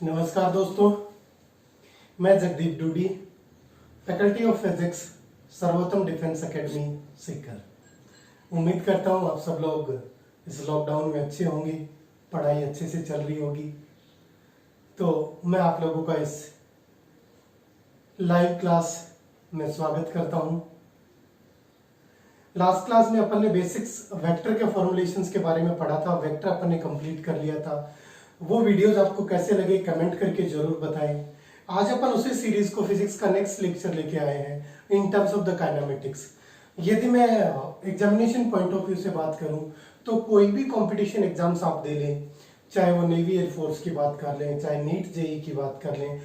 नमस्कार दोस्तों, मैं Jagdeep Dudi, faculty of physics, Sarvottam defence academy Sikar. उम्मीद करता हूँ आप सब लोग इस लॉकडाउन में अच्छे होंगे, पढ़ाई अच्छे से चल रही होगी। तो मैं आप लोगों का इस लाइव क्लास में स्वागत करता हूँ। लास्ट क्लास में अपन ने बेसिक्स वेक्टर के फॉर्मुलेशंस के बारे में पढ़ा था। वेक्टर अपन ने कंप्लीट कर लिया था। वो वीडियोस आपको कैसे लगे कमेंट करके जरूर बताएं। आज अपन उसी सीरीज को फिजिक्स का नेक्स्ट लेक्चर लेके आए हैं इन टर्म्स ऑफ द काइनेमेटिक्स। यदि मैं एग्जामिनेशन पॉइंट ऑफ व्यू से बात करूं तो कोई भी कंपटीशन एग्जाम्स आप दे लें, चाहे वो नेवी एयरफोर्स की बात कर लें, चाहे नीट जेई की बात कर लें,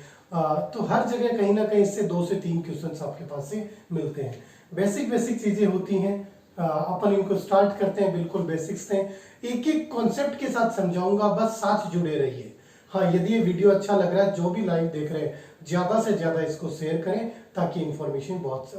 तो हर जगह कहीं ना कहीं इससे 2 से 3 क्वेश्चंस आपके पास से मिलते हैं। बेसिक चीजें होती हैं। अपन इनको स्टार्ट करते हैं बिल्कुल बेसिक्स से। एक एक कॉन्सेप्ट के साथ समझाऊंगा, बस साथ जुड़े रहिए। हाँ, यदि ये वीडियो अच्छा लग रहा है, जो भी लाइव देख रहे हैं ज्यादा से ज्यादा इसको शेयर करें ताकि इंफॉर्मेशन बहुत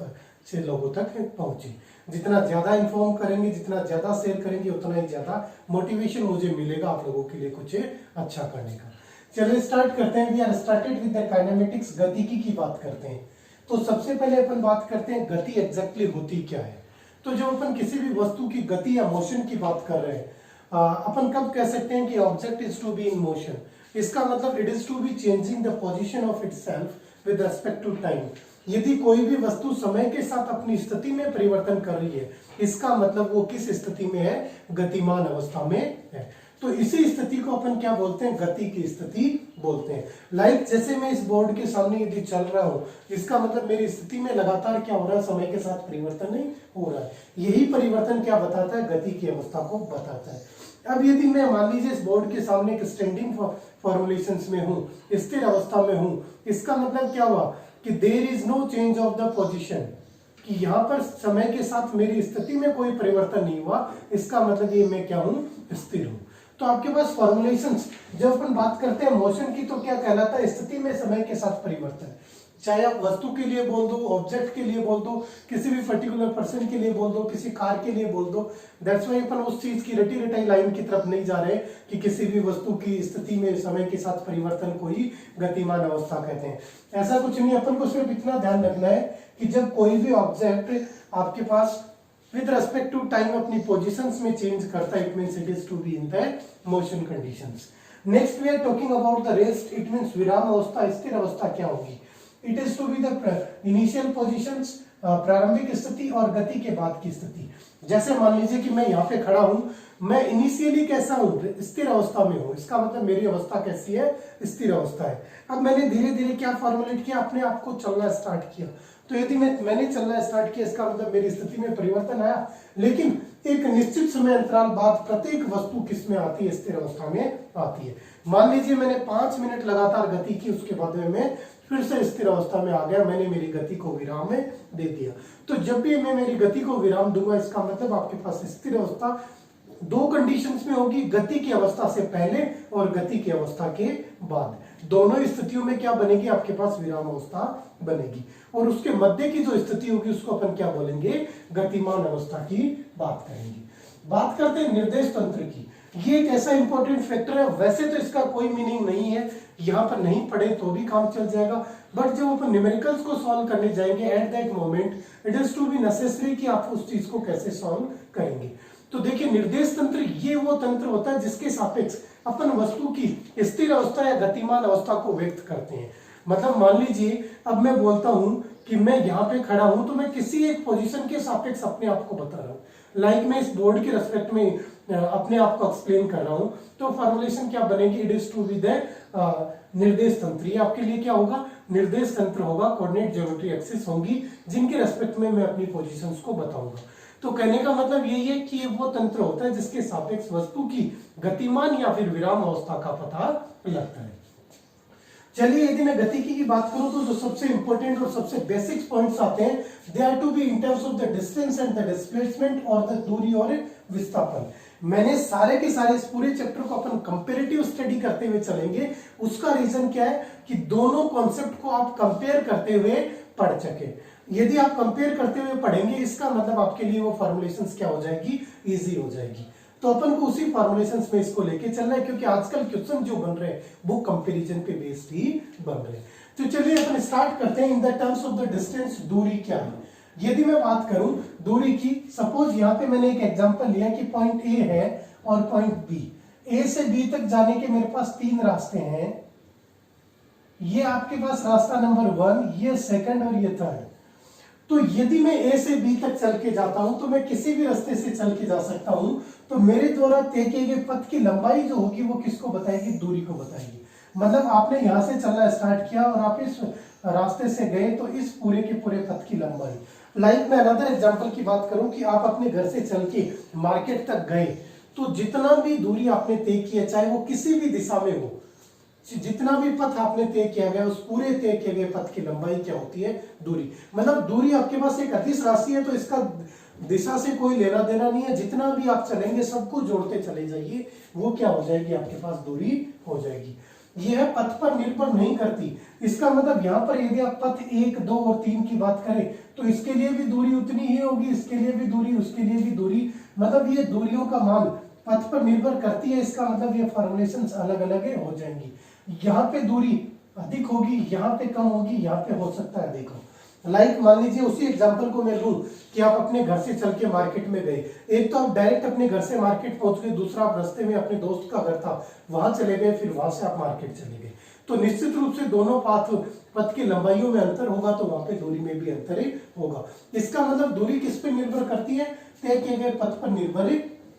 से लोगों तक पहुंचे। जितना ज्यादा इन्फॉर्म करेंगे, जितना ज्यादा शेयर करेंगे, उतना ही ज्यादा मोटिवेशन मुझे मिलेगा आप लोगों के लिए कुछ अच्छा करने का। चलिए स्टार्ट करते हैं। We are started with the kinematics. गतिकी की बात करते हैं। तो सबसे पहले अपन बात करते हैं गति एग्जैक्टली होती क्या है। तो जब अपन किसी भी वस्तु की गति या मोशन की बात कर रहे हैं, अपन कब कह सकते हैं कि object is to be in motion. इसका मतलब it is to be changing the position of itself with respect to time. यदि कोई भी वस्तु समय के साथ अपनी स्थिति में परिवर्तन कर रही है, इसका मतलब वो किस स्थिति में है? गतिमान अवस्था में है। तो इसी स्थिति को अपन क्या बोलते हैं? गति की स्थिति बोलते हैं। लाइक जैसे मैं इस बोर्ड के सामने यदि चल रहा हूं, इसका मतलब मेरी स्थिति में लगातार क्या हो रहा है? समय के साथ परिवर्तन नहीं हो रहा है। यही परिवर्तन क्या बताता है? गति की अवस्था को बताता है। अब यदि मैं मान लीजिए इस बोर्ड के सामने एक स्टैंडिंग फॉर्मुलेशंस में हूं, स्थिर अवस्था में हूं, इसका मतलब क्या हुआ कि there is no change of the position, कि यहां पर समय के साथ मेरी स्थिति में कोई परिवर्तन नहीं हुआ। इसका मतलब ये मैं क्या हूं? स्थिर हूं। तो आपके पास फॉर्मुलेशंस, जब अपन बात करते हैं मोशन की, तो क्या कहलाता है? स्थिति में समय के साथ परिवर्तन। चाहे आप वस्तु के लिए बोल दो, ऑब्जेक्ट के लिए बोल दो, किसी भी पर्टिकुलर पर्सन के लिए बोल दो, किसी कार के लिए बोल दो। दैट्स व्हाई अपन उस चीज की रटी रटाई लाइन की तरफ नहीं जा रहे कि किसी भी वस्तु की स्थिति में समय के साथ परिवर्तन को ही गतिमान अवस्था कहते हैं। ऐसा कुछ नहीं। अपन को सिर्फ इतना ध्यान रखना है कि जब कोई भी ऑब्जेक्ट आपके पास with respect to time अपनी पोजीशंस में चेंज करता है, it means it is to be in the motion conditions. Next we are talking about the rest. It means विराम अवस्था, स्थिर अवस्था क्या होगी? It is to be the initial positions, प्रारंभिक स्थिति और गति के बाद की स्थिति। जैसे मान लीजिए कि मैं यहाँ पे खड़ा हूं, मैं इनिशियली कैसा हूं? स्थिर अवस्था में हूं। इसका मतलब मेरी अवस्था कैसी है? स्थिर अवस्था है। अब मैंने धीरे धीरे क्या फॉर्मुलेट किया? अपने आप को चलना स्टार्ट किया। तो यदि मैंने चलना स्टार्ट किया, इसका मतलब मेरी स्थिति में परिवर्तन आया। लेकिन एक निश्चित समय अंतराल बाद प्रत्येक वस्तु किस में आती है? स्थिर अवस्था में आती है। मान लीजिए मैंने 5 मिनट लगातार गति की, उसके बाद में मैं फिर से स्थिर अवस्था में आ गया, मैंने मेरी गति को विराम में दे दिया। तो जब भी मैं मेरी गति को विराम दूंगा, इसका मतलब आपके पास स्थिर अवस्था 2 कंडीशंस में होगी, गति की अवस्था से पहले और गति की अवस्था के बाद। दोनों स्थितियों में क्या बनेगी? आपके पास विराम अवस्था बनेगी। और उसके मध्य की जो स्थिति होगी उसको अपन क्या बोलेंगे? गतिमान अवस्था की बात करेंगे। बात करते हैं निर्देश तंत्र की। ये एक ऐसा इंपॉर्टेंट फैक्टर है। वैसे तो इसका कोई मीनिंग नहीं है, यहाँ पर नहीं पढ़े तो भी काम चल जाएगा, बट जब अपन न्यूमेरिकल्स को सॉल्व करने जाएंगे, at that moment it is to be necessary कि आप उस चीज को कैसे सॉल्व करेंगे। तो देखिए, निर्देश तंत्र ये वो तंत्र होता है जिसके सापेक्ष अपन वस्तु की स्थिर अवस्था या गतिमान अवस्था को व्यक्त करते हैं। मतलब मान लीजिए अब मैं बोलता हूं कि मैं यहाँ पे खड़ा हूं, तो मैं किसी एक पोजीशन के सापेक्ष अपने आप को बता रहा हूँ। लाइक मैं इस बोर्ड के रेस्पेक्ट में अपने आप को एक्सप्लेन कर रहा हूं, तो फॉर्मुलेशन क्या बनेगी? It is to be the निर्देश तंत्र। ये आपके लिए क्या होगा? निर्देश तंत्र होगा। कोऑर्डिनेट ज्योमेट्री एक्सिस होंगी जिनके रेस्पेक्ट में मैं अपनी पोजीशंस को बताऊंगा। तो कहने का मतलब यही है कि ये वो तंत्र होता है जिसके सापेक्ष वस्तु की गतिमान या फिर विराम अवस्था का पता लगता है। चलिए, यदि मैं गतिकी की बात करूं तो जो सबसे इंपॉर्टेंट और सबसे बेसिक पॉइंट्स आते हैं, they are to be in terms of the distance and the displacement, और द दूरी और विस्थापन। मैंने सारे के सारे इस पूरे चैप्टर को अपन कंपैरेटिव स्टडी करते हुए चलेंगे। उसका रीजन क्या है कि दोनों कॉन्सेप्ट को आप कंपेयर करते हुए पढ़ सके। यदि आप कंपेयर करते हुए पढ़ेंगे, इसका मतलब आपके लिए वो फॉर्मुलेशंस क्या हो जाएगी? इजी हो जाएगी। तो अपन को उसी फॉर्मुलेशन में इसको लेके चलना है, क्योंकि आजकल क्वेश्चन जो बन रहे हैं वो कंपैरिजन पे बेस्ड ही बन रहे हैं। तो चलिए अपन स्टार्ट करते हैं। In the terms of the distance, दूरी क्या है। यदि मैं बात करूं दूरी की, सपोज यहाँ पे मैंने एक एग्जांपल लिया कि पॉइंट ए है और पॉइंट बी, ए से बी तक जाने के मेरे पास 3 रास्ते हैं। ये आपके पास रास्ता नंबर 1, ये सेकंड और ये थर्ड। तो यदि मैं ए से बी तक चल के जाता हूं तो मैं किसी भी रास्ते से चल के जा सकता हूं। तो मेरे द्वारा तय किए गए पथ की लंबाई जो होगी वो किसको बताएगी, दूरी को बताएगी। मतलब आपने यहां से चलना स्टार्ट किया और आप इस रास्ते से गए तो इस पूरे के पूरे पथ की लंबाई। लाइक मैं अनदर एग्जांपल की बात करूं कि आप अपने घर से चल के मार्केट तक गए, तो जितना भी दूरी आपने तय किया, चाहे वो किसी भी दिशा में हो, जितना भी पथ आपने तय किया गया उस पूरे तय किए गए पथ की लंबाई क्या होती है, दूरी। मतलब दूरी आपके पास एक अदिश राशि है, तो इसका दिशा से कोई लेना देना नहीं है। जितना भी आप चलेंगे सबको जोड़ते चले जाइए, वो क्या हो जाएगी, आपके पास दूरी हो जाएगी। यह पथ पर निर्भर नहीं करती। इसका मतलब यहाँ पर यदि आप पथ 1, 2 और 3 की बात करें तो इसके लिए भी दूरी उतनी ही होगी, इसके लिए भी दूरी, उसके लिए भी दूरी। मतलब ये दूरियों का मान पथ पर निर्भर करती है। इसका मतलब ये फॉर्मुलेशंस अलग अलग हो जाएंगी। यहाँ पे दूरी अधिक होगी, यहाँ पे कम होगी, यहाँ पे हो सकता है अधिक हो। लाइक मान लीजिए उसी एग्जांपल को मैं लूं कि आप अपने घर से चल के मार्केट में गए। एक तो आप डायरेक्ट अपने घर से मार्केट पहुंच गए, दूसरा आप रास्ते में अपने दोस्त का घर था वहां चले गए, फिर वहां से आप मार्केट चले गए। तो निश्चित रूप से दोनों पथ की लंबाइयों में अंतर होगा, तो वहां पे दूरी में भी अंतर ही होगा। इसका मतलब दूरी किस पे निर्भर करती है, तय किए गए पथ पर निर्भर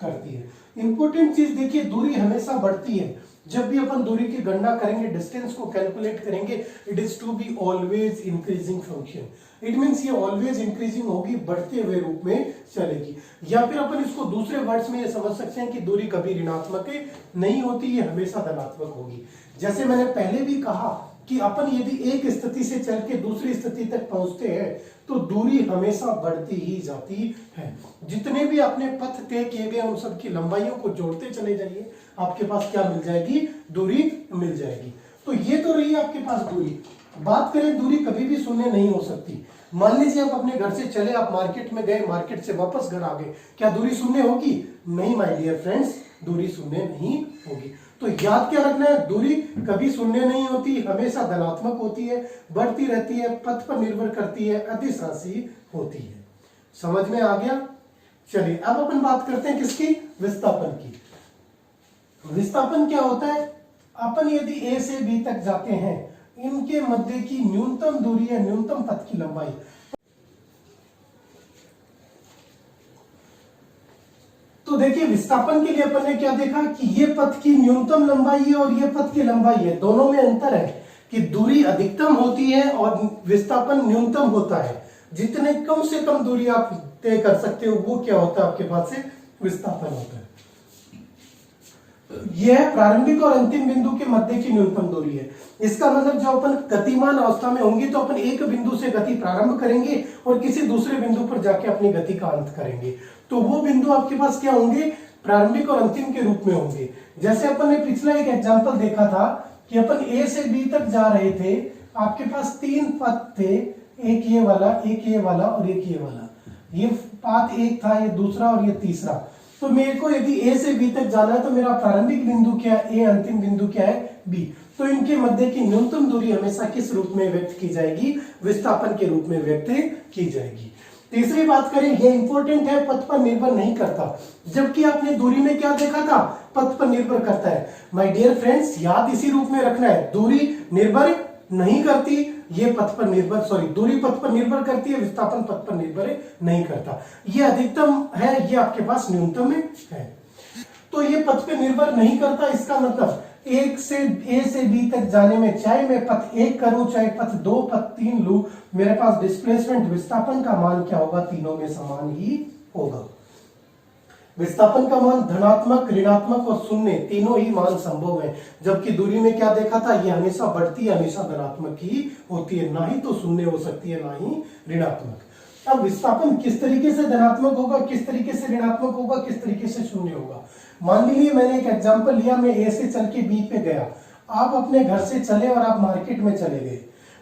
करती है। इंपॉर्टेंट चीज देखिए, दूरी हमेशा बढ़ती है। जब भी अपन दूरी की गणना करेंगे, डिस्टेंस को कैलकुलेट करेंगे, it is to be always increasing function. It means ये ऑलवेज इंक्रीजिंग होगी, बढ़ते हुए रूप में चलेगी। या फिर अपन इसको दूसरे वर्ड्स में ये समझ सकते हैं कि दूरी कभी ऋणात्मक नहीं होती, ये हमेशा धनात्मक होगी। जैसे मैंने पहले भी कहा कि अपन यदि एक स्थिति से चल के दूसरी स्थिति तक पहुंचते हैं तो दूरी हमेशा बढ़ती ही जाती है। जितने भी आपने पथ तय किए गए उन सब की लंबाइयों को जोड़ते चले जाइए, आपके पास क्या मिल जाएगी, दूरी मिल जाएगी। तो ये तो रही आपके पास दूरी। बात करें, दूरी कभी भी शून्य नहीं हो सकती। मान लीजिए आप अपने घर से चले, आप मार्केट में गए, मार्केट से वापस घर आ गए, क्या दूरी शून्य होगी? नहीं माय डियर फ्रेंड्स, दूरी शून्य नहीं होगी। तो याद क्या रखना है, दूरी कभी शून्य नहीं होती, हमेशा धनात्मक होती है, बढ़ती रहती है, पथ पर निर्भर करती है, अदिश राशि होती है। समझ में आ गया? चलिए अब अपन बात करते हैं किसकी, विस्थापन की। विस्थापन क्या होता है, अपन यदि ए से बी तक जाते हैं, इनके मध्य की न्यूनतम दूरी है, न्यूनतम पथ की लंबाई। तो देखिए विस्थापन के लिए अपन ने क्या देखा कि ये पथ की न्यूनतम लंबाई है और ये पथ की लंबाई है, दोनों में अंतर है कि दूरी अधिकतम होती है और विस्थापन न्यूनतम होता है। जितने कम से कम दूरी आप तय कर सकते हो वो क्या होता है, आपके पास से विस्थापन होता है। यह प्रारंभिक और अंतिम बिंदु के मध्य की न्यूनतम दूरी है। इसका मतलब जब अपन गतिमान अवस्था में होंगे तो अपन एक बिंदु से गति प्रारंभ करेंगे और किसी दूसरे बिंदु पर जाके अपनी गति का अंत करेंगे। तो वो बिंदु आपके पास क्या होंगे, प्रारंभिक और अंतिम के रूप में होंगे। जैसे अपन ने पिछला एक एग्जांपल देखा था कि अपन ए से बी तक जा रहे थे, आपके पास 3 पथ थे, एक ये वाला, एक ये वाला और एक ये वाला। ये पाथ एक था, ये दूसरा और ये तीसरा। तो मेरे को यदि ए से बी तक जाना है तो मेरा प्रारंभिक बिंदु क्या है, ए, अंतिम बिंदु क्या है, बी। तो इनके मध्य की न्यूनतम दूरी हमेशा किस रूप में व्यक्त की जाएगी, विस्थापन के रूप में व्यक्त की जाएगी। तीसरी बात करें, यह इंपॉर्टेंट है, पथ पर निर्भर नहीं करता। जबकि आपने दूरी में क्या देखा था, पथ पर निर्भर करता है। माय डियर फ्रेंड्स, याद इसी रूप में रखना है, दूरी निर्भर नहीं करती, ये पथ पर निर्भर, दूरी पथ पर निर्भर करती है, विस्थापन पथ पर निर्भर नहीं करता। ये अधिकतम है, ये आपके पास न्यूनतम है। तो ये पथ पे निर्भर नहीं करता, इसका मतलब एक से ए से बी तक जाने में चाहे मैं पथ 1 करूं, चाहे पथ 2, पथ 3 लूं, मेरे पास डिस्प्लेसमेंट, विस्थापन का मान क्या होगा, तीनों में समान ही होगा। विस्थापन का मान धनात्मक, ऋणात्मक और शून्य तीनों ही मान संभव है। जबकि दूरी में क्या देखा था, ये हमेशा बढ़ती है, हमेशा धनात्मक ही होती है, ना ही तो शून्य हो सकती है, ना ही ऋणात्मक। अब विस्थापन किस तरीके से धनात्मक होगा, किस तरीके से ऋणात्मक होगा, किस तरीके से शून्य होगा। मान लीजिए मैंने एक एग्जांपल लिया, मैं ए से चल के बी पे गया, आप अपने घर से चले और आप मार्केट में चले गए,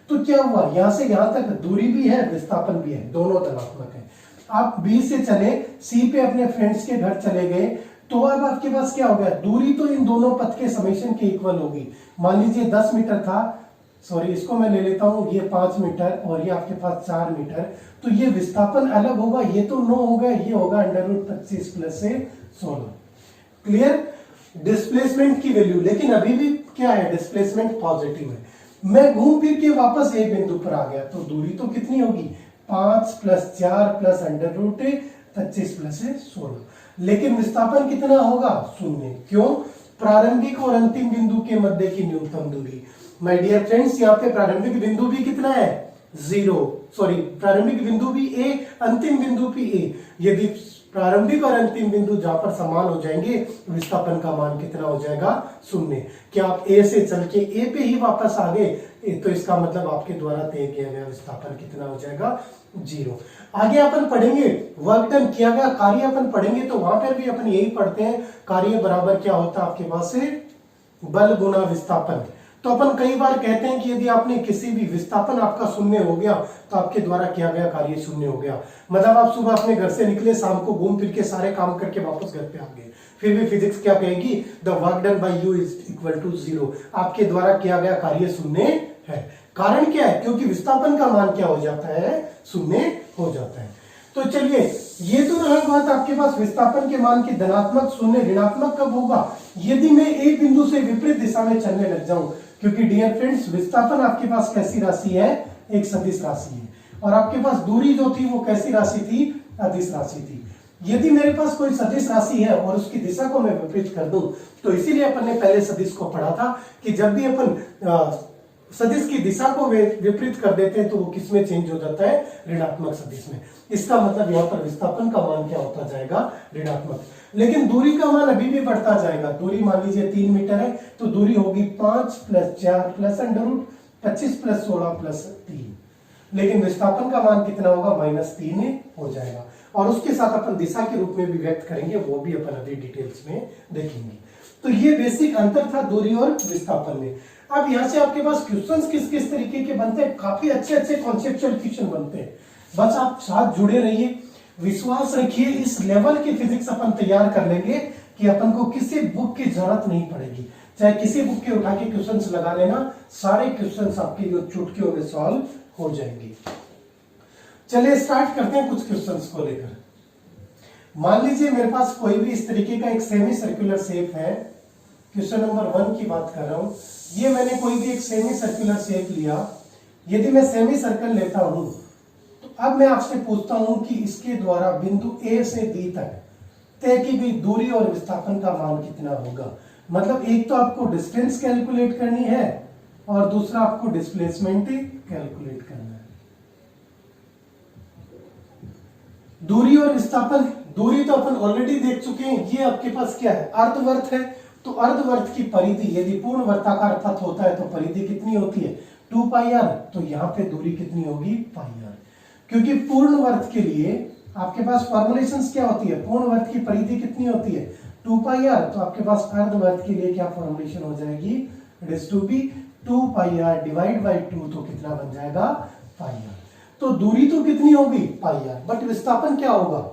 तो क्या हुआ, यहां से यहां तक दूरी भी है, विस्थापन भी है, दोनों धनात्मक है। आप बी से चले सी पे अपने फ्रेंड्स के घर चले गए, तो अब आपके पास क्या हो गया, दूरी तो इन दोनों पथ के समेशन के इक्वल होगी। मान लीजिए 10 मीटर था, सॉरी इसको मैं ले लेता हूं, ये 5 मीटर और ये आपके पास 4 मीटर, तो ये विस्थापन अलग होगा, ये तो 9 होगा, ये होगा √25 प्लस से 16। क्लियर। डिस्प्लेसमेंट की वैल्यू, लेकिन अभी भी क्या है, डिस्प्लेसमेंट पॉजिटिव है। मैं घूम फिर के वापस एक बिंदु पर आ गया, तो दूरी तो कितनी होगी, 5 + 4 प्लस √25 प्लस 16, लेकिन विस्थापन कितना होगा, 0। क्यों, प्रारंभिक और अंतिम बिंदु के मध्य की न्यूनतम दूरी। माय डियर फ्रेंड्स, यहाँ पे प्रारंभिक बिंदु भी कितना है, 0, सॉरी प्रारंभिक बिंदु भी ए, अंतिम बिंदु भी ए। यदि प्रारंभिक और अंतिम बिंदु जहां पर समान हो जाएंगे, विस्थापन का मान कितना हो जाएगा, 0। क्या आप ए से चल के ए पे ही वापस आ गए, तो इसका मतलब आपके द्वारा तय किया गया विस्थापन कितना हो जाएगा, 0। आगे अपन पढ़ेंगे वर्क डन, किया गया कार्य अपन पढ़ेंगे, तो वहां पर भी अपन यही पढ़ते हैं, कार्य बराबर क्या होता है आपके पास से, बल गुना विस्थापन। तो अपन कई बार कहते हैं कि यदि आपने किसी भी विस्थापन आपका 0 हो गया, तो आपके द्वारा किया गया कार्य 0 हो गया। मतलब आप सुबह अपने घर से निकले, शाम को घूम फिर के सारे काम करके वापस घर पे आ गए, फिर भी फिजिक्स क्या कहेगी, the work done by you is equal to 0। आपके द्वारा किया गया कार्य 0 है। कारण क्या है, क्योंकि विस्थापन का मान क्या हो जाता है, 0 हो जाता है। तो चलिए, ये तो रहा बात आपके पास विस्थापन के मान की धनात्मक, 0 ऋणात्मक कब होगा, यदि मैं एक बिंदु से विपरीत दिशा में चलने लग जाऊं। क्योंकि डियर फ्रेंड्स, विस्थापन आपके पास कैसी राशि है, एक सदिश राशि है, और आपके पास दूरी जो थी वो कैसी राशि थी, अदिश राशि थी। यदि मेरे पास कोई सदिश राशि है और उसकी दिशा को मैं विपरीत कर दूं, तो इसीलिए अपन ने पहले सदिश को पढ़ा था कि जब भी अपन सदिश की दिशा को विपरीत कर देते हैं, तो वो किसमें चेंज हो जाता है, ऋणात्मक सदिश में। इसका मतलब यहाँ पर विस्थापन का मान क्या होता जाएगा, ऋणात्मक। लेकिन दूरी का मान अभी भी बढ़ता जाएगा। दूरी मान लीजिए 3 मीटर है, तो दूरी होगी 5 + 4 प्लस √25 प्लस 16 प्लस 3। लेकिन विस्थापन का मान कितना होगा, -3 हो जाएगा। और उसके साथ अपन दिशा के रूप में भी व्यक्त करेंगे, वो भी अपन अभी डिटेल्स में देखेंगे। तो ये बेसिक अंतर था दूरी और विस्थापन में। अब यहाँ से आपके पास क्वेश्चंस किस किस तरीके के बनते हैं, काफी अच्छे अच्छे कॉन्सेप्चुअल क्वेश्चन बनते हैं। बस आप साथ जुड़े रहिए, विश्वास रखिए, इस लेवल की फिजिक्स अपन तैयार कर लेंगे कि अपन को किसी बुक की जरूरत नहीं पड़ेगी। चाहे किसी बुक के उठा के क्वेश्चंस लगा लेना, सारे क्वेश्चंस आपके चुटकियों में सॉल्व हो जाएंगे। चलिए स्टार्ट करते हैं कुछ क्वेश्चंस को लेकर। मान लीजिए मेरे पास कोई भी इस तरीके का एक सेमी सर्कुलर शेप है। क्वेश्चन नंबर 1 की बात कर रहा हूं। ये मैंने कोई भी एक सेमी सर्कुलर शेप लिया। यदि मैं सेमी सर्कल लेता हूं, तो अब मैं आपसे पूछता हूं कि इसके द्वारा बिंदु A से B तक तय की गई दूरी और विस्थापन का मान कितना होगा। मतलब एक तो आपको डिस्टेंस कैलकुलेट करनी है और दूसरा आपको डिस्प्लेसमेंट कैलकुलेट करना है। दूरी और विस्थापन, दूरी तो अपन ऑलरेडी देख चुके हैं। ये आपके पास क्या है, अर्धवर्त है। तो अर्धवर्त की परिधि, यदि पूर्ण वर्ताकार पथ होता है तो परिधि कितनी होती है, 2πr। तो यहाँ पे दूरी कितनी होगी, πr। क्योंकि पूर्ण वर्त के लिए आपके पास फॉर्मुलेशंस क्या होती है, पूर्ण वर्त की परिधि कितनी होती है, 2πr। तो आपके पास अर्धवर्त के लिए क्या फॉर्मुलेशन हो जाएगी, it is to be 2πr divide by 2, तो कितना बन जाएगा, πr। तो दूरी तो कितनी होगी, πr, बट विस्थापन क्या होगा।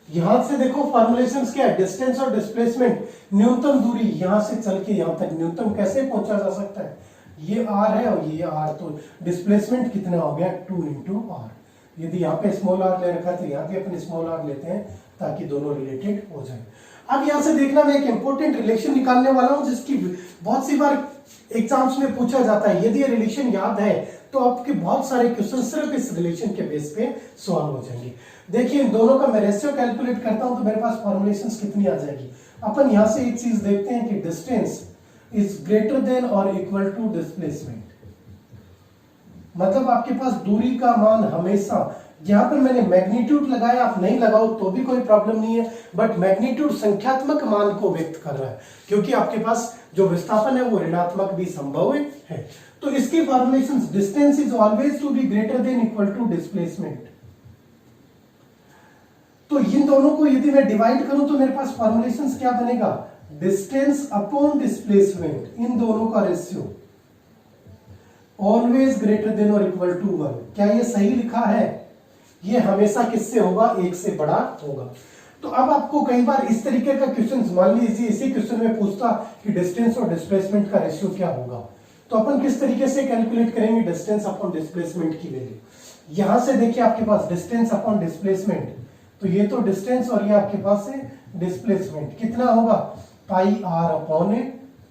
यहां से देखो फॉर्मुलेशंस क्या है, डिस्टेंस और डिस्प्लेसमेंट। न्यूनतम दूरी यहां से चल के यहां तक न्यूनतम कैसे पहुंचा जा सकता है, ये r है और ये r, तो डिस्प्लेसमेंट कितना हो गया, 2 × r। यदि यहाँ पे स्मॉल r ले रखा है तो यहाँ पे अपन स्मॉल r लेते हैं ताकि दोनों रिलेटेड हो जाए। अब यहाँ से देखना, मैं एक इंपॉर्टेंट रिलेशन निकालने वाला हूं जिसकी बहुत सी बार एग्जाम्स में पूछा जाता है। यदि ये रिलेशन याद है तो आपके बहुत सारे क्वेश्चन सिर्फ इस रिलेशन के बेस पे सॉल्व हो जाएंगे। देखिए इन दोनों का मैं रेशियो कैलकुलेट करता हूं तो मेरे पास फॉर्मुलेशंस कितनी आ जाएगी। अपन यहां से एक चीज देखते हैं कि डिस्टेंस इज ग्रेटर देन और इक्वल टू डिस्प्लेसमेंट। मतलब आपके पास दूरी का मान हमेशा, यहां पर मैंने मैग्नीट्यूड लगाया, आप नहीं लगाओ तो भी कोई प्रॉब्लम नहीं है, बट मैग्नीट्यूड संख्यात्मक मान को व्यक्त कर रहा है, क्योंकि आपके पास जो विस्थापन है वो ऋणात्मक भी संभव है। तो इसकी formulations, distance is always to be greater than equal to displacement. तो इन दोनों को यदि मैं डिवाइड करूं तो मेरे पास फॉर्मुलेशंस क्या बनेगा, डिस्टेंस अपॉन डिस्प्लेसमेंट, इन दोनों का रेशियो ऑलवेज ग्रेटर देन और इक्वल टू 1। क्या ये सही लिखा है, ये हमेशा किससे होगा, 1 से बड़ा होगा। तो तो अब आपको कई बार इस तरीके का क्वेश्चन, मान लीजिए इसी क्वेश्चन में पूछता कि डिस्टेंस और डिस्प्लेसमेंट का रेशियो क्या होगा, तो अपन किस तरीके से कैलकुलेट करेंगे डिस्टेंस अपॉन डिस्प्लेसमेंट की वैल्यू। यहां से देखिए आपके पास डिस्टेंस अपॉन डिस्प्लेसमेंट, तो ये तो डिस्टेंस और ये आपके पास है डिस्प्लेसमेंट, कितना होगा pi r upon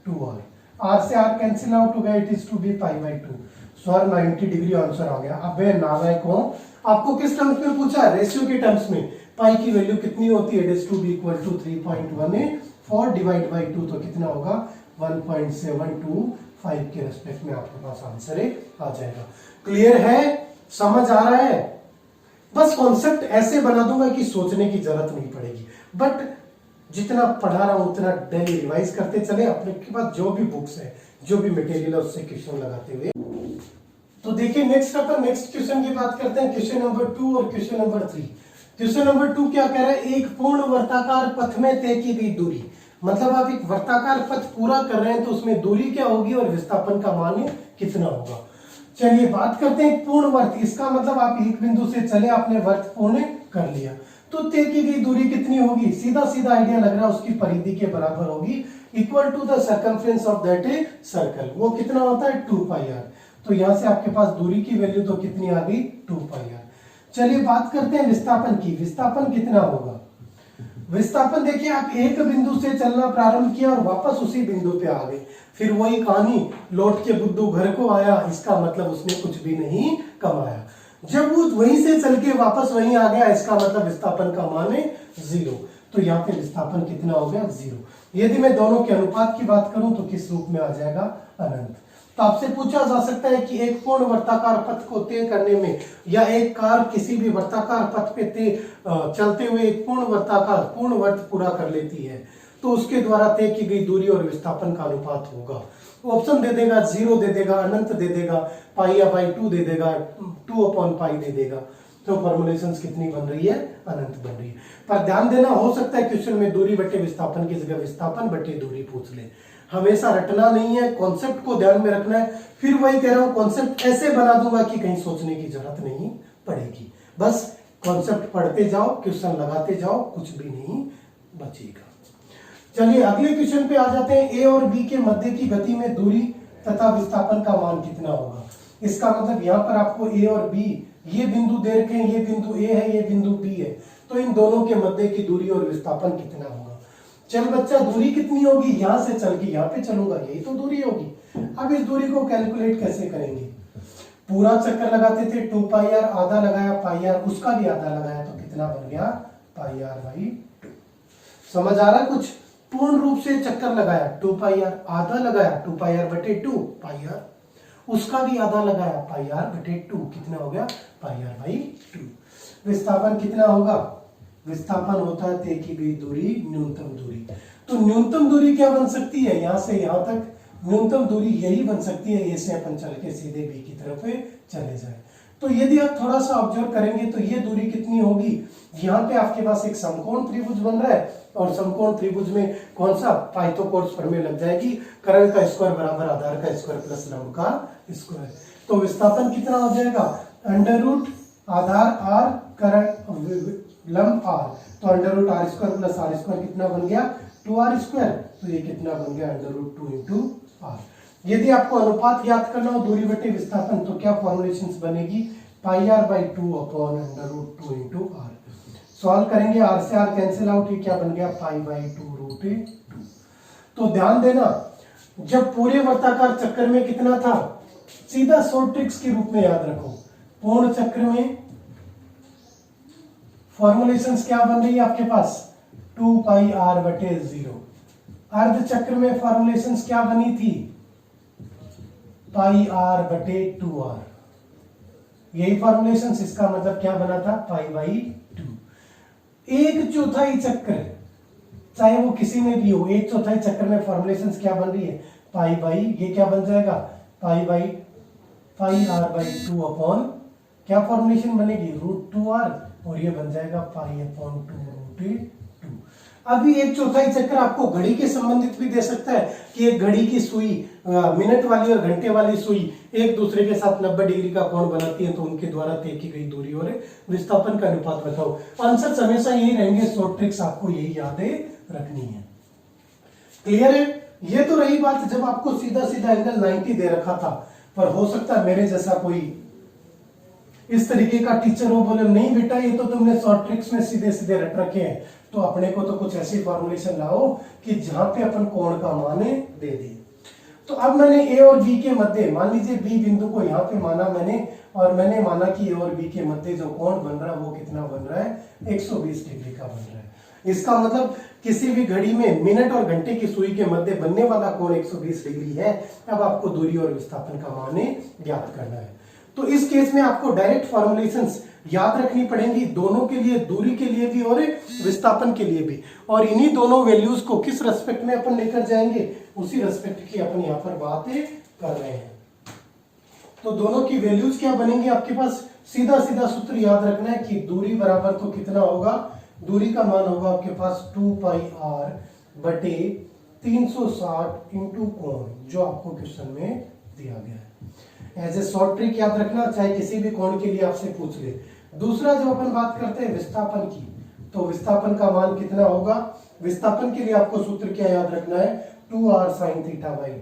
2r। R से आर कैंसिल आउट हो गया, it is to be pi by 2। Sir 90 degree answer आ गया। अब नालायक हो, आपको किस टर्म्स में पूछा है, रेशियो के टर्म्स में। पाई की वैल्यू कितनी होती है, it is to be equal to 3.14 divide by 2, तो कितना होगा 1.725 के रेस्पेक्ट में आपके पास आंसर आ जाएगा। क्लियर है, समझ आ रहा है। बस कॉन्सेप्ट ऐसे बना दूंगा कि सोचने की जरूरत नहीं पड़ेगी, बट जितना पढ़ा रहा हूं उतना डेली रिवाइज करते चले। अपने के पास जो भी बुक्स है, जो भी मटेरियल है, उससे क्वेश्चन लगाते हुए। तो देखिए नेक्स्ट क्वेश्चन की बात करते हैं, क्वेश्चन नंबर 2 और क्वेश्चन नंबर 3। क्वेश्चन नंबर 2 क्या कह रहा है, एक पूर्ण वर्ताकार पथ में तय की गई दूरी, मतलब आप एक वर्ताकार पथ पूरा कर रहे हैं तो उसमें दूरी क्या होगी और विस्थापन का मान कितना होगा। चलिए बात करते हैं पूर्ण वर्त, इसका मतलब आप एक बिंदु से चले, आपने वर्त पूर्ण कर लिया, तो तय की गई दूरी कितनी होगी, सीधा सीधा आइडिया लग रहा है, उसकी परिधि के बराबर होगी, equal to the circumference of that circle. वो कितना होता है 2 पाई आर। तो यहां से आपके पास दूरी की वैल्यू तो कितनी आ गई 2 पाई आर। चलिए बात करते हैं विस्थापन की, विस्थापन कितना होगा। विस्थापन देखिए, आप एक बिंदु से चलना प्रारंभ किया और वापस उसी बिंदु पे आ गए, फिर वही कहानी, लौट के बुद्धू घर को आया, इसका मतलब उसने कुछ भी नहीं कमाया। जब वो वहीं से चल के वापस वहीं आ गया, इसका मतलब विस्थापन का मान है 0। तो यहाँ पे विस्थापन कितना हो गया 0। यदि मैं दोनों के अनुपात की बात करूं तो किस रूप में आ जाएगा, अनंत। तो आपसे पूछा जा सकता है कि एक पूर्ण वर्ताकार पथ को तय करने में, या एक कार किसी भी वर्ताकार पथ पे चलते हुए एक पूर्ण वर्त पूरा कर लेती है, तो उसके द्वारा तय की गई दूरी और विस्थापन का अनुपात होगा। ऑप्शन दे देगा, 0 दे देगा, अनंत दे देगा, पाई या बाई 2 दे देगा, 2 अपॉन पाई दे देगा। तो फॉर्मुलेशंस कितनी बन रही है, अनंत बन रही है। पर ध्यान देना, हो सकता है क्वेश्चन में दूरी बटे विस्थापन की जगह विस्थापन बटे दूरी पूछ ले। हमेशा रटना नहीं है, कॉन्सेप्ट को ध्यान में रखना है। फिर वही कह रहा हूं, कॉन्सेप्ट ऐसे बना दूंगा कि कहीं सोचने की जरूरत नहीं पड़ेगी। बस कॉन्सेप्ट पढ़ते जाओ, क्वेश्चन लगाते जाओ, कुछ भी नहीं बचेगा। चलिए अगले क्वेश्चन पे आ जाते हैं। ए और बी के मध्य की गति में दूरी तथा विस्थापन का मान कितना होगा। इसका मतलब यहाँ पर आपको ए और बी, ये बिंदु दे रखे हैं, ये बिंदु ए है, ये बिंदु बी है, तो इन दोनों के मध्य की दूरी और विस्थापन कितना होगा। चल बच्चा, दूरी कितनी होगी, यहां से चल के यहां पे चलूंगा, यही तो दूरी होगी। अब इस दूरी को कैलकुलेट कैसे करेंगे, पूरा चक्कर लगाते थे 2 पाई आर, आधा लगाया पाई आर, उसका भी आधा लगाया, तो कितना बन गया पाई आर बाई 2। समझ आ रहा है कुछ। पूर्ण रूप से चक्कर लगाया 2 पाई आर, आधा लगाया 2 पाई आर बटे 2 पाई आर, उसका भी आधा लगाया पाई आर बटे 2, कितना हो गया पाई आर बाई 2। विस्थापन कितना होगा, विस्थापन होता है तय की गई दूरी, न्यूनतम दूरी। तो न्यूनतम दूरी क्या बन सकती है, यहां से यहां तक न्यूनतम दूरी यही बन सकती है, ए से अपन चल के सीधे बी की तरफ चले जाए। तो यदि आप थोड़ा सा ऑब्जर्व करेंगे तो ये दूरी कितनी होगी, यहाँ पे आपके पास एक समकोण त्रिभुज बन रहा है, और समकोण त्रिभुज में कौन सा, पाइथागोरस प्रमेय लग जाएगी, कर्ण का स्क्वायर बराबर आधार का स्क्वायर प्लस लंब का स्क्वायर। तो विस्थापन कितना हो जाएगा, अंडर रूट आधार आर, कर्ण लंब आर, तो under root R square plus R square कितना बन गया 2r स्क्वायर, तो ये कितना बन गया अंडर रूट 2 इंटू आर। यदि आपको अनुपात ज्ञात करना हो दूरी बटे विस्थापन, तो क्या फॉर्मुलेशंस बनेगी, pi are by 2 upon under root 2 into r. Solve करेंगे, आर से आर कैंसिल आउट, ये क्या बन गया पाई बाई 2 रूट 2। तो ध्यान देना, जब पूरे वर्ताकार चक्कर में कितना था, सीधा शॉर्ट ट्रिक्स के रूप में याद रखो। पूर्ण चक्र में फॉर्मुलेशंस क्या बन रही है आपके पास, 2 पाई आर बटे 0। अर्ध चक्र में फॉर्मुलेशंस क्या बनी थी, पाई आर बटे 2r, यही फॉर्मुलेशंस, इसका मतलब क्या बना था पाई बाई 2। एक चौथाई चक्र, चाहे वो किसी में भी हो, एक चौथाई चक्र में फॉर्मुलेशंस क्या बन रही है पाई बाई, ये क्या बन जाएगा pi by pi are by 2 upon क्या फॉर्मुलेशन बनेगी रूट 2r, और ये बन जाएगा पाई अपॉन 2 रूट 2। अभी एक चौथाई चक्र आपको घड़ी के संबंधित भी दे सकता है कि एक घड़ी की सुई मिनट वाली और घंटे वाली सुई एक दूसरे के साथ 90 डिग्री का कोण बनाती है, तो उनके द्वारा तय की गई दूरी और विस्थापन का अनुपात बताओ। आंसर हमेशा यही रहेंगे, शॉर्ट ट्रिक्स आपको यही यादें रखनी है। क्लियर है? ये तो रही बात जब आपको सीधा सीधा एंगल 90 दे रखा था, पर हो सकता है मेरे जैसा कोई इस तरीके का टीचर हो, बोले नहीं बेटा ये तो तुमने शॉर्ट ट्रिक्स में सीधे सीधे रट रखे हैं, तो अपने को तो कुछ ऐसी फॉर्मुलेशन लाओ कि जहां पे अपन कोण का मान दे दे। तो अब मैंने ए और बी के मध्य, मान लीजिए बी बिंदु को यहाँ पे माना मैंने, और मैंने माना कि ए और बी के मध्य जो कोण बन रहा है वो कितना बन रहा है, 120 डिग्री का बन रहा है। इसका मतलब किसी भी घड़ी में मिनट और घंटे की सुई के मध्य बनने वाला कोण 120 डिग्री है। अब आपको दूरी और विस्थापन का मान ज्ञात करना है। तो इस केस में आपको डायरेक्ट फॉर्मुलेशंस याद रखनी पड़ेंगी, दोनों के लिए, दूरी के लिए भी और विस्थापन के लिए भी। और इन्हीं दोनों वैल्यूज को किस रेस्पेक्ट में अपन लेकर जाएंगे, उसी रेस्पेक्ट की अपन यहाँ पर बात कर रहे हैं। तो दोनों की वैल्यूज क्या बनेंगी आपके पास, सीधा सीधा सूत्र याद रखना है कि दूरी बराबर तो कितना होगा, दूरी का मान होगा आपके पास 2 पाई r बटे 360 इंटू कोण, जो आपको क्वेश्चन में दिया गया है। एज ए शॉर्ट ट्रिक याद रखना, चाहे किसी भी कोण के लिए आपसे पूछ ले। दूसरा जब अपन बात करते हैं विस्थापन की, तो विस्थापन का मान कितना होगा, विस्थापन के लिए आपको सूत्र क्या याद रखना है, 2r sin theta by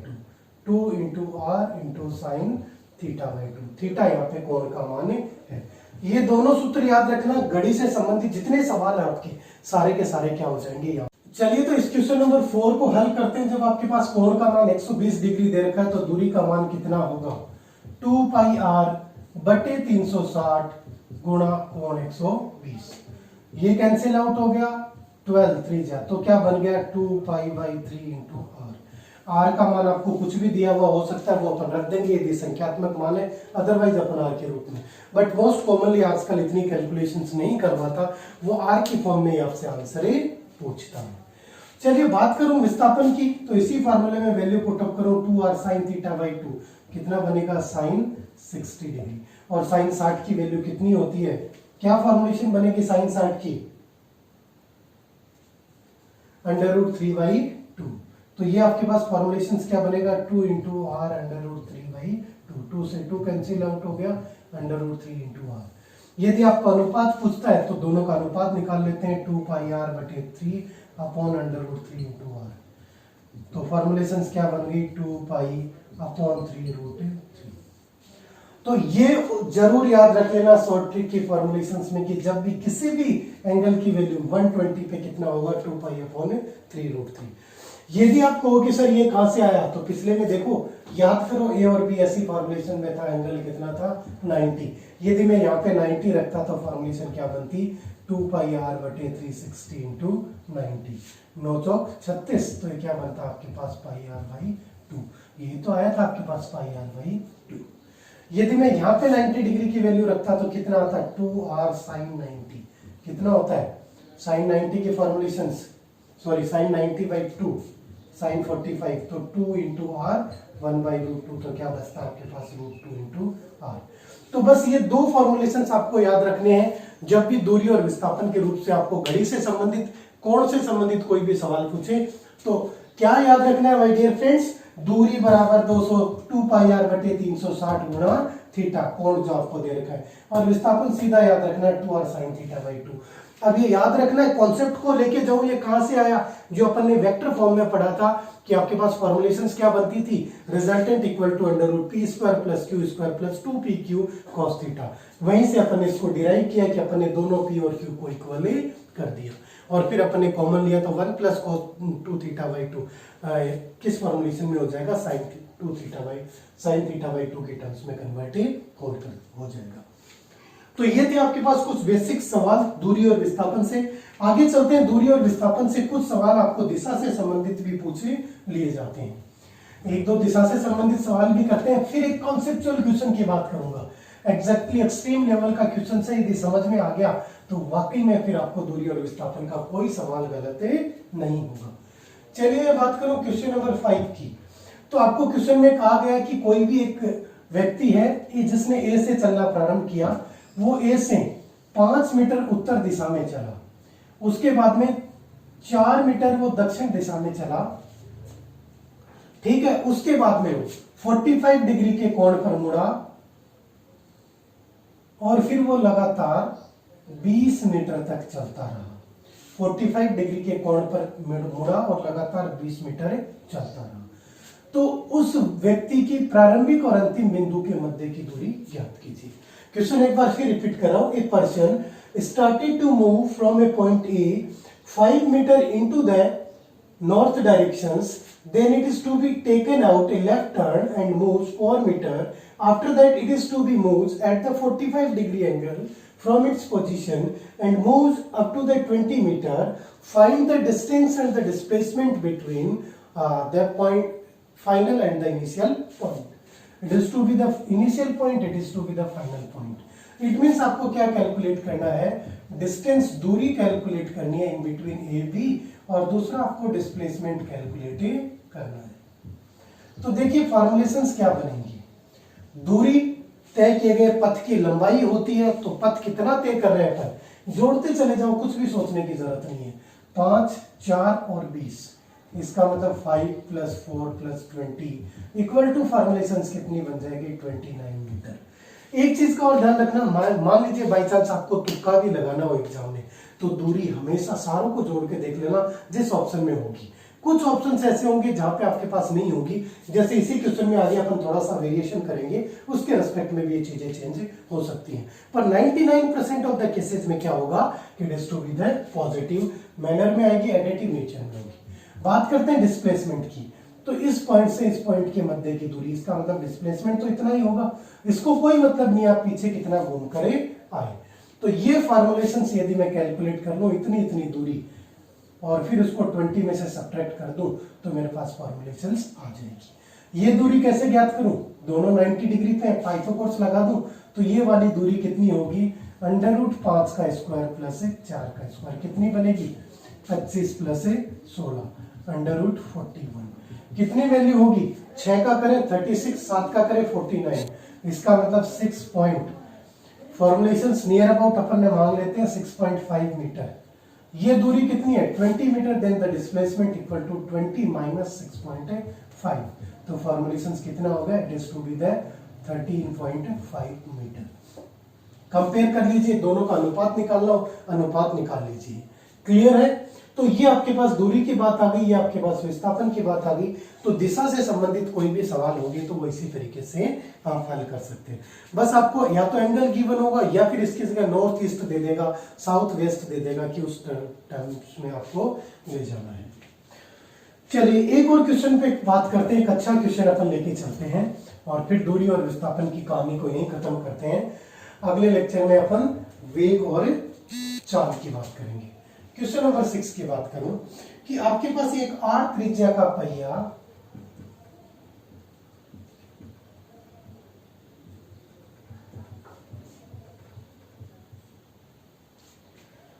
2 into R into sine theta by 2। Theta यहाँ पे कोण का मान है। ये दोनों सूत्र याद रखना, घड़ी से संबंधित जितने सवाल है आपके सारे के सारे क्या हो जाएंगे याद। चलिए तो इस क्वेश्चन नंबर 4 को हल करते हैं। जब आपके पास कोण का मान 120 डिग्री दे रखा है, तो दूरी का मान कितना होगा, 2 पाई r बटे 360 गुणा कोण 120। ये कैंसिल आउट हो गया, 12 3 जा, तो क्या बन गया 2 pi by 3 into R. R का मान आपको कुछ भी दिया हुआ हो सकता है, वो अपन रख देंगे यदि संख्यात्मक मान है, अदरवाइज अपन आर के रूप में। बट मोस्ट कॉमनली आजकल इतनी कैलकुलेशंस नहीं करवाता, वो आर की फॉर्म में आपसे आंसर पूछता है। चलिए बात करूं विस्थापन की, तो इसी फार्मूले में वैल्यू पुट अप करूं, 2r sin थीटा बाई 2 कितना बनेगा, sin 60 डिग्री। और sin 60 की वैल्यू कितनी होती है, क्या फॉर्मुलेशन बनेगी sin 60 की, √3/2। तो ये आपके पास फॉर्मुलेशन क्या बनेगा, 2 इंटू आर √3/2, 2 से 2 कैंसिल आउट हो गया, √3 इंटू आर। यदि आपको अनुपात पूछता है तो दोनों का अनुपात निकाल लेते हैं, 2 पाई r बटे 3 अपॉन √3 इंटू आर। तो फॉर्मुलेशंस क्या बन गई, 2 पाई अपॉन 3√3। तो ये जरूर याद रख लेना शॉर्ट ट्रिक की फॉर्मुलेशंस में कि जब भी किसी भी एंगल की वैल्यू 120 पे कितना होगा, 2 पाई अपॉन 3√3। यदि आप कहो कि सर ये कहां से आया, तो पिछले में देखो, याद करो ए और बी ऐसी फॉर्मुलेशन में था, एंगल कितना था 90। यदि मैं यहाँ पे 90 रखता तो फॉर्मुलेशन क्या बनती, 2 पाई r बटे 360 इंटू 90, 9 चौक 36, तो ये क्या बनता आपके पास पाई r बाई 2। यही तो आया था आपके पास पाई r बाई 2। यदि मैं यहाँ पे 90 डिग्री की वैल्यू रखता तो कितना आता, 2r sin 90 कितना होता है, sin 90 की formulation, sorry sin 90 by 2 sin 45, तो 2 इंटू आर 1/√2, तो क्या बचता है आपके पास, √2 इंटू आर। तो बस ये दो फॉर्मुलेशंस आपको याद रखने हैं जब भी दूरी और विस्थापन के रूप से आपको घड़ी से संबंधित, कोण से संबंधित कोई भी सवाल पूछे। तो क्या याद रखना है माय डियर फ्रेंड्स, दूरी बराबर 2 पाई r बटे 360 गुणा थीटा, कोण जो आपको दे रखा है, और विस्थापन सीधा याद रखना है 2r sin थीटा बाई 2। अब ये याद रखना है, कॉन्सेप्ट को लेके जाऊं, ये कहां से आया, जो अपन ने वेक्टर फॉर्म में पढ़ा था कि आपके पास फॉर्मुलेशंस क्या बनती थी, resultant equal to √p square plus q square plus 2pq cos theta. वहीं से अपन ने इसको डिराइव किया कि अपन ने दोनों p और q को इक्वल कर दिया, और फिर अपन ने कॉमन लिया तो 1 प्लस cos 2 थीटा बाई 2 किस फॉर्मुलेशन में हो जाएगा, sin थीटा बाई 2 के टर्म्स में कन्वर्ट हो जाएगा। तो ये थे आपके पास कुछ बेसिक सवाल दूरी और विस्थापन से। आगे चलते हैं, दूरी और विस्थापन से कुछ सवाल आपको दिशा से संबंधित भी पूछे लिए जाते हैं, एक दो दिशा से संबंधित सवाल भी करते हैं, फिर एक कॉन्सेप्चुअल क्वेश्चन की बात करूंगा। एग्जैक्टली एक्सट्रीम लेवल का क्वेश्चन से यदि समझ में आ गया तो वाकई में फिर आपको दूरी और विस्थापन का कोई सवाल गलत नहीं होगा। चलिए मैं बात करूं क्वेश्चन नंबर 5 की। तो आपको क्वेश्चन में कहा गया कि कोई भी एक व्यक्ति है जिसने ए से चलना प्रारंभ किया, वो ए से 5 मीटर उत्तर दिशा में चला, उसके बाद में 4 मीटर वो दक्षिण दिशा में चला, ठीक है। उसके बाद में वो 45 डिग्री के कोण पर मुड़ा और फिर वो लगातार 20 मीटर तक चलता रहा। 45 डिग्री के कोण पर मुड़ा और लगातार 20 मीटर चलता रहा। तो उस व्यक्ति की प्रारंभिक और अंतिम बिंदु के मध्य की दूरी ज्ञात कीजिए। क्वेश्चन एक बार फिर रिपीट कर रहा हूं। A person started to move from a point A 5 metre into the north directions, then it is to be taken out a left turn and moves 4 meter. After that it is to be moves at the 45 degree angle from its position and moves up to the 20 meter. Find the distance and the displacement between the point final and the initial point. It is to be the initial point, it is to be the final point. It means आपको क्या calculate करना है, distance दूरी calculate करनी है in between A B, और दूसरा आपको डिस्प्लेसमेंट कैलकुलेट करना है। तो देखिए फॉर्मुलेशंस क्या बनेंगी। दूरी तय किए गए पथ की लंबाई होती है, तो पथ कितना तय कर रहे हैं अपन जोड़ते चले जाओ, कुछ भी सोचने की जरूरत नहीं है। 5, 4 और 20, इसका मतलब 5 + 4 + 20 इक्वल टू फॉर्मुलेशंस कितनी बन जाएगी, 29 मीटर। एक चीज का और ध्यान रखना, मान लीजिए बाई चांस आपको तुक्का भी लगाना हो एग्जाम में, तो दूरी हमेशा सारों को जोड़ के देख लेना जिस ऑप्शन में होगी। कुछ ऑप्शंस ऐसे होंगे जहां पे आपके पास नहीं होगी, जैसे इसी क्वेश्चन में आगे अपन थोड़ा सा वेरिएशन करेंगे, उसके रिस्पेक्ट में भी ये चीजें चेंज हो सकती हैं। पर 99% ऑफ द केसेस में क्या होगा कि it is to be the positive manner में आएगी, एडिटिव नेचर में होगी। बात करते हैं डिस्प्लेसमेंट की, तो इस पॉइंट से इस पॉइंट के मध्य की दूरी, इसका मतलब डिस्प्लेसमेंट तो इतना ही होगा, इसको कोई मतलब नहीं आप पीछे कितना घूम करे आए। तो ये फॉर्मुलेशंस यदि मैं कैलकुलेट कर लूं इतनी इतनी दूरी और फिर उसको 20 में से सब्ट्रैक्ट कर दूं, तो मेरे पास फॉर्मुलेशंस आ जाएगी। ये दूरी कैसे ज्ञात करूं, दोनों 90 डिग्री पे पाइथागोरस लगा दूं, तो ये वाली दूरी कितनी होगी, √5 का स्क्वायर प्लस 4 का स्क्वायर, कितनी बनेगी 25 + 16 √41। कितनी वैल्यू होगी, 6 का करें 36, 7 का करें 49, इसका मतलब 6 पॉइंट, फॉर्मुलेशंस नियर अबाउट अपन ने मांग लेते हैं 6.5 मीटर। ये दूरी कितनी है 20 metre, then the displacement equal to 20 - 6.5, तो फॉर्मुलेशंस कितना हो गया, it is to be the 13.5 metre. Compare कर लीजिए, दोनों का अनुपात निकालना हो अनुपात निकाल लीजिए। क्लियर है। तो ये आपके पास दूरी की बात आ गई, ये आपके पास विस्थापन की बात आ गई। तो दिशा से संबंधित कोई भी सवाल होगी तो वो इसी तरीके से आप हल कर सकते हैं। बस आपको या तो एंगल गिवन होगा या फिर इसकी जगह नॉर्थ ईस्ट दे देगा, साउथ वेस्ट दे देगा कि उस टर्म्स में आपको ले जाना है। चलिए एक और क्वेश्चन पे बात करते हैं, एक अच्छा क्वेश्चन अपन लेके चलते हैं और फिर दूरी और विस्थापन की कहानी को यहीं खत्म करते हैं। अगले लेक्चर में अपन वेग और चाल की बात करेंगे। क्वेश्चन नंबर 6 की बात करूं कि आपके पास एक R त्रिज्या का पहिया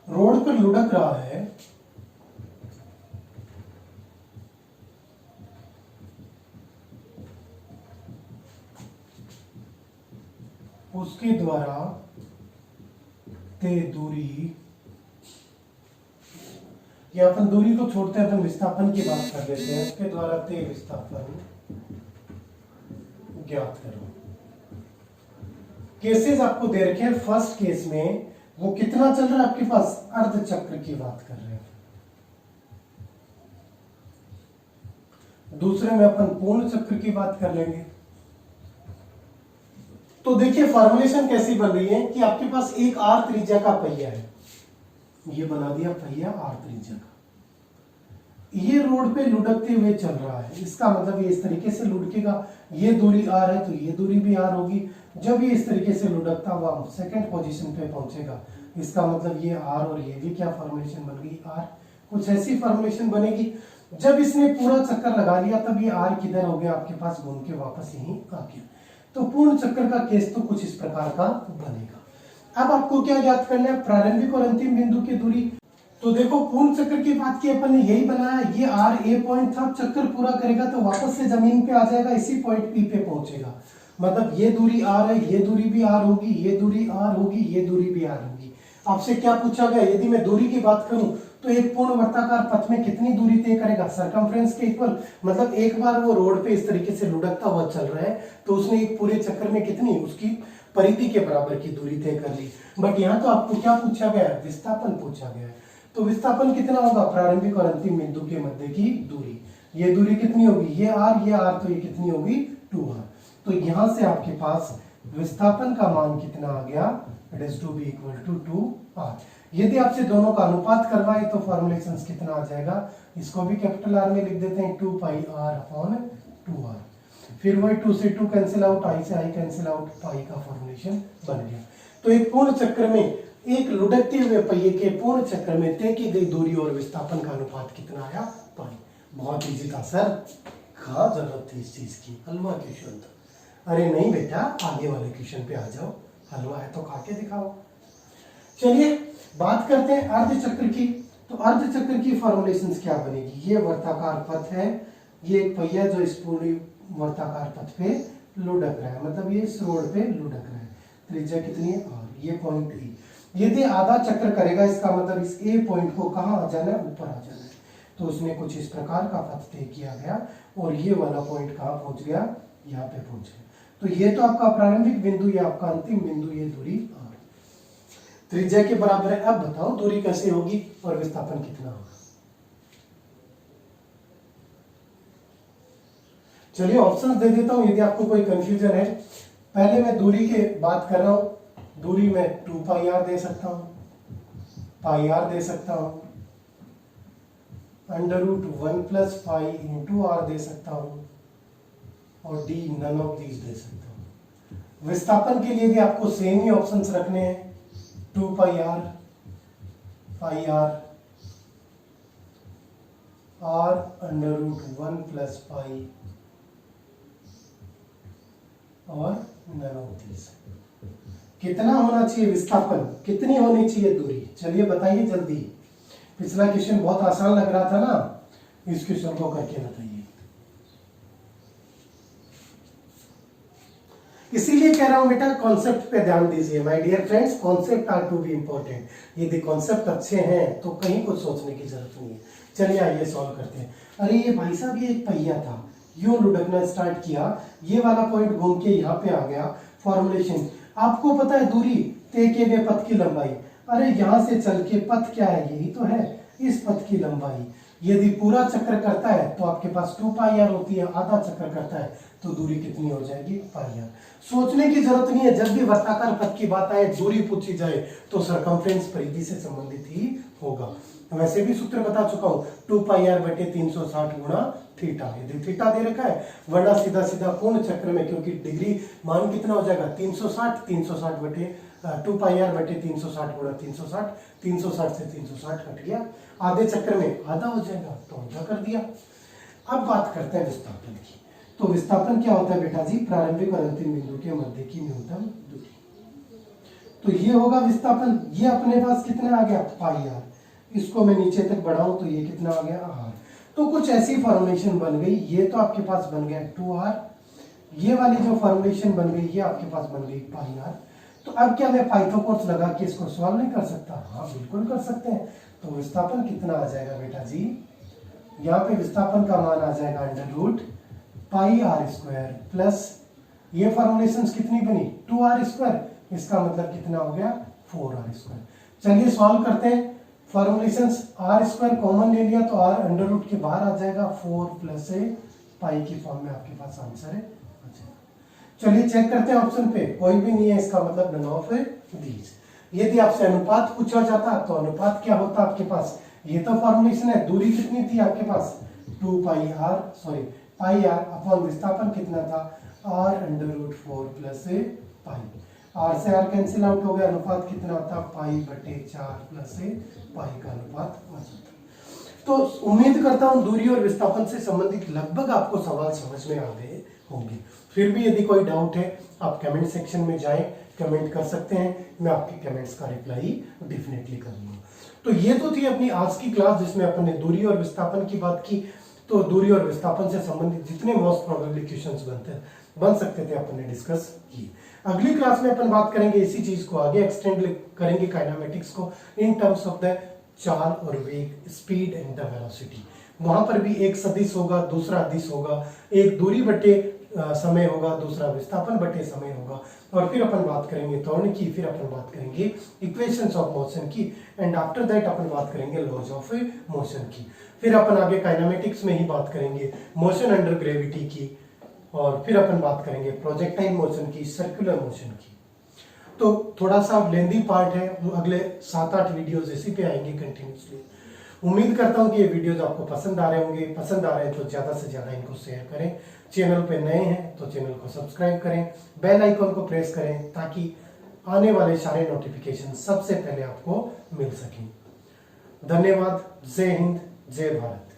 रोड पर लुढ़क रहा है, उसके द्वारा तय दूरी, या अपन दूरी को छोड़ते हैं, अपन विस्थापन की बात कर लेते हैं, उसके द्वारा तय विस्थापन ज्ञात करो। केसेस आपको दे रखे हैं। फर्स्ट केस में वो कितना चल रहा है आपके पास, अर्ध चक्र की बात कर रहे हैं। दूसरे में अपन पूर्ण चक्र की बात कर लेंगे। तो देखिए फॉर्मुलेशन कैसी बन रही है कि आपके पास एक R त्रिज्या का पहिया है, ये बना दिया पहिया R त्रिज्या का, ये रोड पे लुढ़कते हुए चल रहा है, इसका मतलब ये इस तरीके से लुढ़केगा, ये दूरी R है तो ये दूरी भी R होगी। जब ये इस तरीके से लुढ़कता हुआ सेकंड पोजीशन पे पहुंचेगा, इसका मतलब ये R और ये भी क्या फॉर्मुलेशन बन गई R। कुछ ऐसी फॉर्मुलेशन बनेगी। जब इसने पूरा चक्कर लगा लिया तब ये R किधर हो गया आपके पास, घूम के वापस यहीं आ गया। तो पूर्ण चक्कर का केस तो कुछ इस प्रकार का बनेगा। अब आपको क्या ज्ञात करना है, प्रारंभिक और अंतिम बिंदु की दूरी। तो देखो पूर्ण चक्कर की बात की अपन ने यही बनाया, ये R A पॉइंट था, चक्कर पूरा करेगा तो वापस से जमीन पे आ जाएगा, इसी पॉइंट P पे पहुंचेगा। मतलब ये दूरी R है, ये दूरी भी R होगी, ये दूरी R होगी, ये दूरी भी R होगी। आपसे क्या पूछा गया, यदि मैं दूरी की बात करूं तो एक पूर्ण वर्ताकार पथ में कितनी दूरी तय करेगा, सरकमफ्रेंस के इक्वल। मतलब एक बार वो रोड पे इस तरीके से लुढ़कता हुआ चल रहा है तो उसने एक पूरे चक्कर में कितनी, उसकी परिधि के बराबर की दूरी तय कर ली। बट यहाँ तो आपको क्या पूछा गया है, विस्थापन पूछा गया है। तो विस्थापन कितना होगा, प्रारंभिक और अंतिम बिंदु के मध्य की दूरी। ये दूरी कितनी होगी, ये r, तो ये कितनी होगी 2r। तो यहां से आपके पास विस्थापन का मान कितना आ गया, it is to be equal to 2r। यदि आपसे दोनों का अनुपात करवाए तो फॉर्मुलेशंस कितना आ जाएगा, इसको भी कैपिटल R में लिख देते हैं 2 पाई r अपॉन 2r। फिर वही 2 से 2 कैंसिल आउट, i से i कैंसिल आउट, पाई का फॉर्मुलेशन बन गया। तो एक पूर्ण चक्र में, एक लुढ़कते हुए पहिए के पूर्ण चक्र में तय की गई दूरी और विस्थापन का अनुपात कितना आया, पाई। बहुत इजी था सर, कहाँ जरूरत थी इस चीज की, हलवा क्वेश्चन था। अरे नहीं बेटा, आगे वाले क्वेश्चन पे आ जाओ, हलवा है तो खा के दिखाओ। चलिए बात करते हैं अर्धचक्र की। तो अर्धचक्र की फॉर्मुलेशंस क्या बनेगी, ये वर्ताकार पथ है, ये एक पहिया जो इस पूरी वर्ताकार पथ पे लुढ़क रहा है, मतलब ये इस रोड पे लुढ़क रहा है। त्रिज्या कितनी है r, ये पॉइंट E। यदि आधा चक्र करेगा इसका मतलब इस A पॉइंट को कहाँ आ जाना है, ऊपर आ जाना है। तो उसने कुछ इस प्रकार का पथ तय किया गया और ये वाला पॉइंट कहाँ पहुंच गया, यहाँ पे पहुंच गया। तो ये तो आपका प्रारंभिक बिंदु, ये आपका अंतिम बिंदु, ये दूरी r त्रिज्या के बराबर है। अब बताओ दूरी कैसे होगी और विस्थापन कितना होगा। चलिए ऑप्शंस दे देता हूं यदि आपको कोई कंफ्यूजन है। पहले मैं दूरी के बात कर रहा हूं, दूरी में 2 पाई r दे सकता हूं, पाई r दे सकता हूं, √1 प्लस पाई इंटू r दे सकता हूं, और d नन ऑफ दीज दे सकता हूं। विस्थापन के लिए भी आपको सेम ही ऑप्शंस रखने हैं, 2 पाई r, पाई r, r √1 प्लस पाई और नन ऑफ दीज। कितना होना चाहिए विस्थापन, कितनी होनी चाहिए दूरी, चलिए बताइए जल्दी। पिछला क्वेश्चन बहुत आसान लग रहा था ना, इस क्वेश्चन को करके बताइए। इसीलिए कह रहा हूं बेटा कॉन्सेप्ट पे ध्यान दीजिए my dear friends, concept are to be important. यदि कॉन्सेप्ट अच्छे हैं तो कहीं कुछ सोचने की जरूरत नहीं है। चलिए आइए सॉल्व करते हैं। अरे ये भाई साहब, ये एक पहिया था, यूं लुढ़कना स्टार्ट किया, ये वाला पॉइंट घूम के यहाँ पे आ गया। फॉर्मुलेशन आपको पता है, दूरी तय किए गए पथ की लंबाई। अरे यहां से चल के पथ क्या है, यही तो है, इस पथ की लंबाई। यदि पूरा चक्र करता है तो आपके पास 2 पाई r होती है, आधा चक्र करता है तो दूरी कितनी हो जाएगी, पाई r। सोचने की जरूरत नहीं है, जब भी वर्ताकार पथ की बात आए, दूरी पूछी जाए तो सरकमफ्रेंस परिधि से संबंधित ही होगा। वैसे भी सूत्र बता चुका हूं, 2 पाई r बटे 360 गुणा थीटा। यदि थीटा दे रखा है, वरना सीधा सीधा पूर्ण चक्र में, क्योंकि डिग्री मान कितना हो जाएगा 360 बटे 2 पाई r बटे 360 गुणा 360, 360 से 360 कट गया, आधे चक्र में आधा हो जाएगा, तो आधा कर दिया। अब बात करते हैं विस्थापन की। तो विस्थापन क्या होता है बेटा जी, प्रारंभिक और अंतिम बिंदु के मध्य की न्यूनतम दूरी। तो ये होगा विस्थापन। ये अपने पास कितना आ गया, पाई r। इसको मैं नीचे तक बढ़ाऊं तो ये कितना आ गया, r। तो कुछ ऐसी फॉर्मुलेशन बन गई, ये तो आपके पास बन गया 2r, ये वाली जो फॉर्मुलेशन बन गई ये आपके पास बन गई पाई r। तो अब क्या मैं पाइथागोरस लगा के इसको सॉल्व नहीं कर सकता, हाँ बिल्कुल कर सकते हैं। तो विस्थापन कितना आ जाएगा बेटा जी, यहाँ पे विस्थापन का मान आ जाएगा √ पाई r स्क्वायर प्लस, ये फॉर्मुलेशंस कितनी बनी 2r स्क्वायर, इसका मतलब कितना हो गया 4r स्क्वायर। चलिए सॉल्व करते हैं। फॉर्मुलेशंस r स्क्वायर कॉमन ले लिया तो r √ के बाहर आ जाएगा, 4 प्लस a पाई की फॉर्म में आपके पास आंसर है। चलिए चेक करते हैं ऑप्शन पे, कोई भी नहीं है, इसका मतलब नन ऑफ दीज। यदि आपसे अनुपात पूछा जाता तो अनुपात क्या होता आपके पास, ये तो फॉर्मुलेशन है। दूरी कितनी थी आपके पास 2 पाई r अपॉन विस्थापन कितना था r √4 plus a pi. r से r कैंसिल आउट हो गया, अनुपात कितना होता पाई बटे 4 प्लस a पाई का अनुपात आ जाता। तो उम्मीद करता हूं दूरी और विस्थापन से संबंधित लगभग आपको सवाल समझ में आ गए होंगे। फिर भी यदि कोई डाउट है आप कमेंट सेक्शन में जाएं, कमेंट कर सकते हैं, मैं आपके कमेंट्स का रिप्लाई डेफिनेटली करूंगा। तो ये तो थी अपनी आज की क्लास जिसमें अपन ने दूरी और विस्थापन की बात की। तो दूरी और विस्थापन से संबंधित जितने मोस्ट प्रोबेबली क्वेश्चंस बन सकते थे अपन ने डिस्कस किए। अगली क्लास में अपन बात करेंगे इसी चीज को आगे एक्सटेंड करेंगे काइनेमेटिक्स को इन टर्म्स ऑफ द चाल और वेग, स्पीड एंड द वेलोसिटी। वहां पर भी एक सदिश होगा, दूसरा अदिश होगा, एक दूरी बटे समय होगा, दूसरा विस्थापन बटे समय होगा। और फिर अपन बात करेंगे त्वरण की, फिर अपन बात करेंगे इक्वेशंस ऑफ मोशन की, एंड आफ्टर दैट अपन बात करेंगे लॉज ऑफ मोशन की। फिर अपन आगे काइनेमेटिक्स में ही बात करेंगे मोशन अंडर ग्रेविटी की, और फिर अपन बात करेंगे प्रोजेक्टाइल मोशन की, सर्कुलर मोशन की। तो थोड़ा सा लेंदी पार्ट है, अगले 7-8 वीडियोस इसी पे आएंगे कंटिन्यूसली। उम्मीद करता हूं कि ये वीडियोस आपको पसंद आ रहे होंगे। पसंद आ रहे हैं तो ज्यादा से ज्यादा इनको शेयर करें। चैनल पे नए हैं तो चैनल को सब्सक्राइब करें, बेल आइकन को प्रेस करें ताकि आने वाले सारे नोटिफिकेशन सबसे पहले आपको मिल सकें। धन्यवाद। जय हिंद, जय भारत।